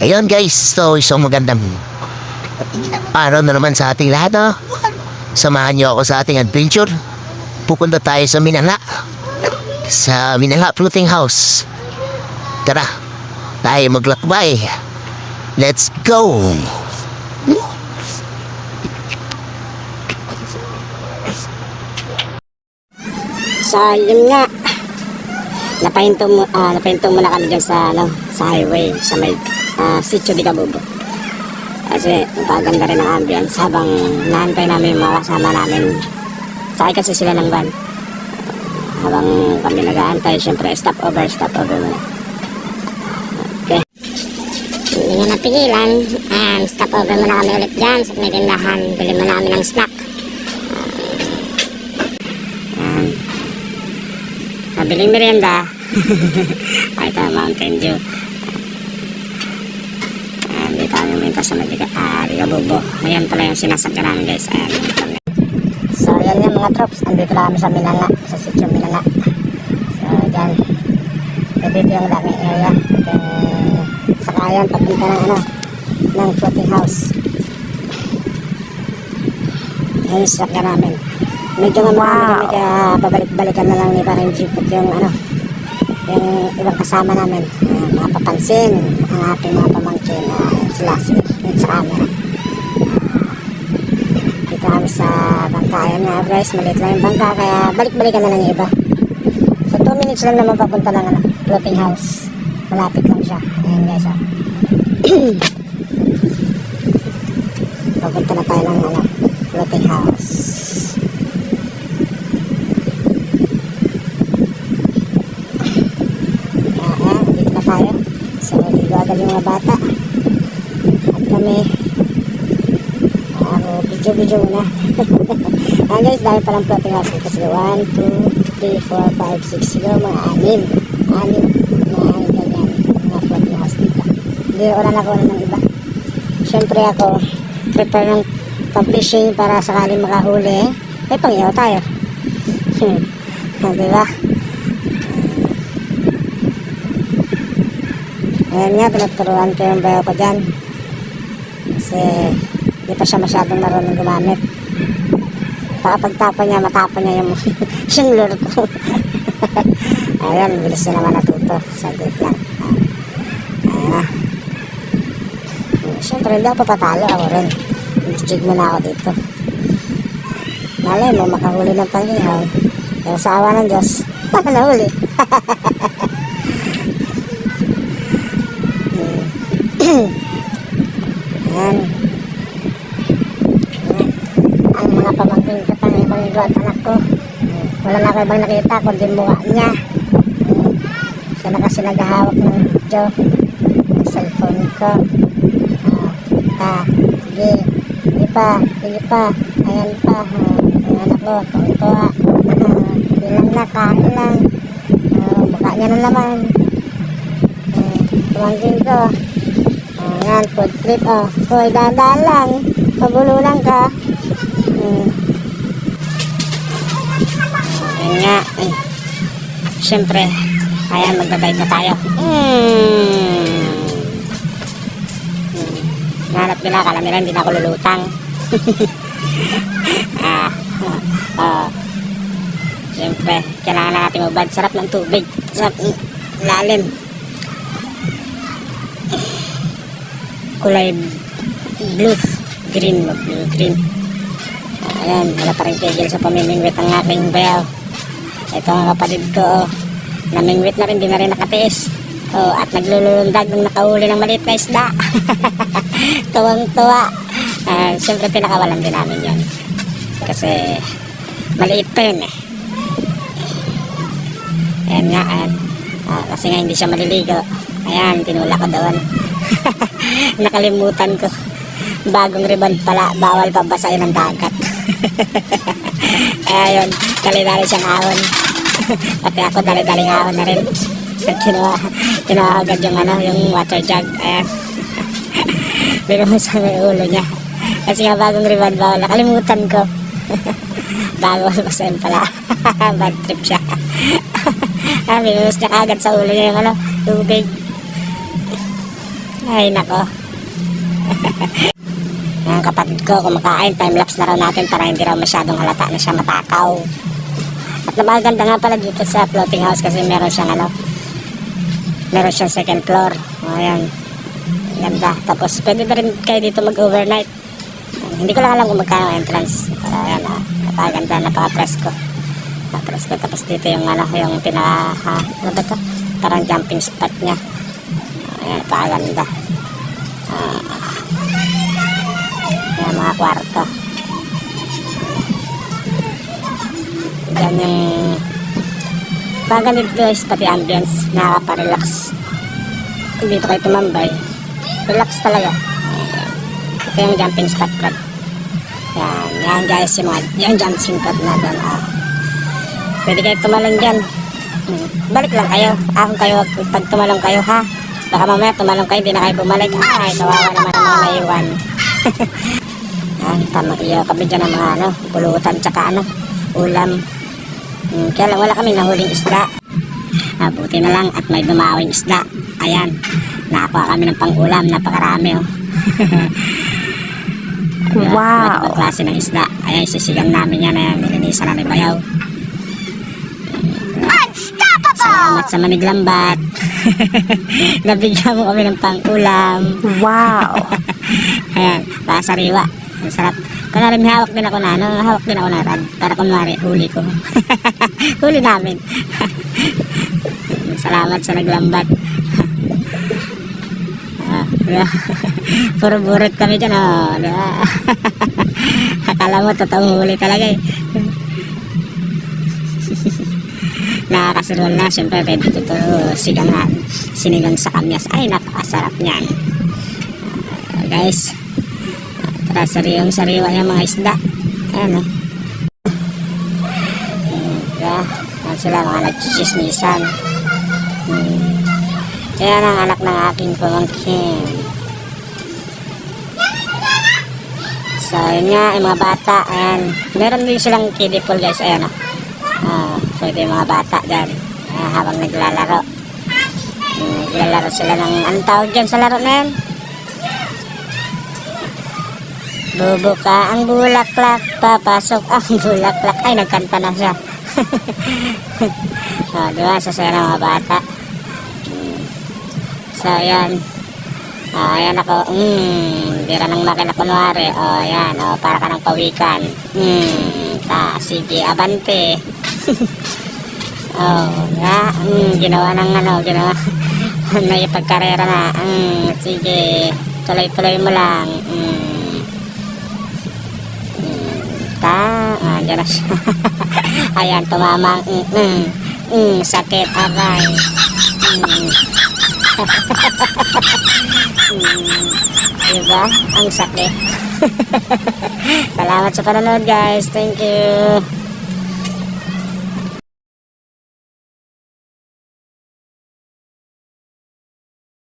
Ayun guys, so isang magandang araw na naman sa ating lahat. Samahan niyo ako sa ating adventure. Pupunta tayo sa Minala. Sa Minala Floating House. Tara, tayo maglakbay. Let's go! So, yun nga. Napahinto muna kami dyan sa, sa highway, sa may Sitio di Cabubo. Kasi napaganda rin ang ambience habang naantay namin yung mga kasama namin. Sakay kasi sila ng van. Habang kami nag-aantay, syempre stop over muna. Okay. Hindi nga napigilan. Stop over muna kami ulit dyan sa may tindahan. Bili muna namin ng snack. Mabiling merienda. Ito ang Mountain Dew. Dito kami minta sa Di Cabubo. Ayan pala yung sinasakyan namin guys. Ayan. So ayan yung mga troops. Andito na kami sa Minala. Sa Sitio Minala. So dyan. Dito yung daming area. Yung sakayan papunta ng floating house. Ayan yung sasakyan namin. Medyo nga kami kaya babalik-balikan na lang ni parang jeep at yung yung ibang kasama namin, mapapansin ang ating mga pamangkin sila sa camera. Dito kami sa bangkayan nga guys, maliit lang yung bangka kaya balik-balikan na lang yung iba. So 2 minutes lang naman papunta ng floating house, malapit lang siya. Ayan guys, papunta na tayo ng floating house. So, dito agad yung mga bata. At kami, video muna. Ayan guys, dami palang floating house. Kasi 1, 2, 3, 4, 5, 6, siguro mga 6 na ganyan. Mga floating house dito. Hindi ko na nakuha ng iba. Siyempre ako, prepare ng pang-fishing para sakaling makahuli. May pang-ihaw tayo. Diba? Ayan nga, pinagturuan ko yung bayo ko dyan. Kasi hindi pa siya masyadong marunong gumamit. Baka pagtapon niya, matapon niya yung lure ko. Ayan, bilis na naman natuto. Saglit lang. Ayan na. Siyempre, hindi ako papatalo. Ako rin. Jig muna ako dito. Malay mo, makahuli ng pang-ihaw. Pero sa awa ng Diyos, nahuli. Ayan. Ang mga pamangkin ko pang ibang at anak ko, wala na ako ibang nakita kundi mukha niya. Siya na kasi naghahawak ng video, cellphone ko. Sige pa, ayan pa, ang anak ko, tuwa, bilang na, kain lang, mukha niya na naman. Pamangkin ko, ayan, food trip, hoy, dahan-dahan lang, pabulunan ka. Ayan nga, siyempre, ayan, magbabayad na tayo. Nahanap nila, akala nila hindi na ako lulutang. Siyempre, kailangan na natin magbad. Sarap ng tubig, sarap ng lalim. Kulay blue, green. Ayan, wala pa rin tigil sa pamimingwit ang aking bayaw. Ito ang kapatid ko, namingwit na rin, di na rin nakatiis. At naglulundag nung nakahuli ng maliit na isda. Tuwang-tuwa. Siyempre pinakawalan din namin yan. Kasi maliit pa yun eh. Ayan nga, kasi nga hindi siya maliligo. Ayan, tinula ko doon. Nakalimutan ko. Bagong ribbon pala, bawal pabasain ng dagat. Ayun, dali-dali siyang ahon. Pati ako dali-daling ahon na rin. Kinuha agad yung water jug. Ayan. Binuhos sa may ulo niya. Kasi nga bagong ribbon, bawal. Nakalimutan ko. Bago pabasain pala. Bad trip siya. Binuhos niya agad sa ulo niya yung tubig. Ay, nako. Ang kapatid ko, kumakain, time-lapse na raw natin para hindi raw masyadong halata na siya matakaw. At napakaganda nga pala dito sa floating house kasi meron siyang meron siyang second floor. Ayan. Ganda. Tapos pwede na rin kayo dito mag-overnight. Hindi ko lang alam kung magkano entrance. Pero ayan, napakaganda, napaka-presko. Presko. Tapos dito yung yung ano ba ito? Parang jumping spot niya. Ayan, napakaganda. Ayan, mga kwarto. Yan yung paganda dito guys, pati ambience, nakaka-relax. Kung dito kayo tumambay, relax talaga. Ito yung jumping spot ko. Yan guys, yung jumping spot na doon. Pwede kayo tumalong dyan. Balik lang kayo. Ahon kayo pag tumalong kayo, ha. Baka mamaya tumalong kayo, hindi na kayo bumalik. Ay, kawawa naman ang mga naiwan. Yan, tama iyo kami dyan ng mga pulutan tsaka ulam. Kaya lang wala kami nahuling isda. Buti na lang at may dumawing isda. Ayan, nakakuha kami ng pang-ulam, napakarami oh. Wow! Iba't klase ng isda. Ayan, sisigang namin yan. Ayan, nilinisan namin bayaw. Salamat sa maniglambat. Nabigyan mo kami ng pang-ulam. Wow! Ayan, pasariwa. Ang sarap. Kunwari may hawak din ako hawak din ako na rad. Para kunwari, huli ko. Huli namin. Salamat sa naglambat. Puro burot kami dyan, oh. Akala mo, totoong huli talaga eh. Nakakasunod na, syempre pwede ito sinigang sa kamyas. Ay, napakasarap niyan. Guys, tara, sariwa yung mga isda. Ayan oh. Ayan sila mga nagchichismisan. Ayan ang anak ng aking pamangkin. So yun nga, yung mga bata. Ayan, meron din silang kiddie pool guys. Ayan oh. Pwede yung mga bata dyan habang naglalaro. Naglalaro sila ng anong tawag dyan sa laro na yan? Bubuka ang bulaklak, papasok ang bulaklak. Ay, nagkanta na siya. Diba, sasaya ng mga bata. So ayan, ayan ako. Dira nang makina kunwari. Ayan, para ka ng pawikan. Sige, abante. Ginawa ng ginawa na ipagkarera na. Sige, tuloy-tuloy mo lang. Diyan na siya. Ayan, tumama. Sakit, aray. Diba? Ang sakit. Salamat sa panonood guys. Thank you.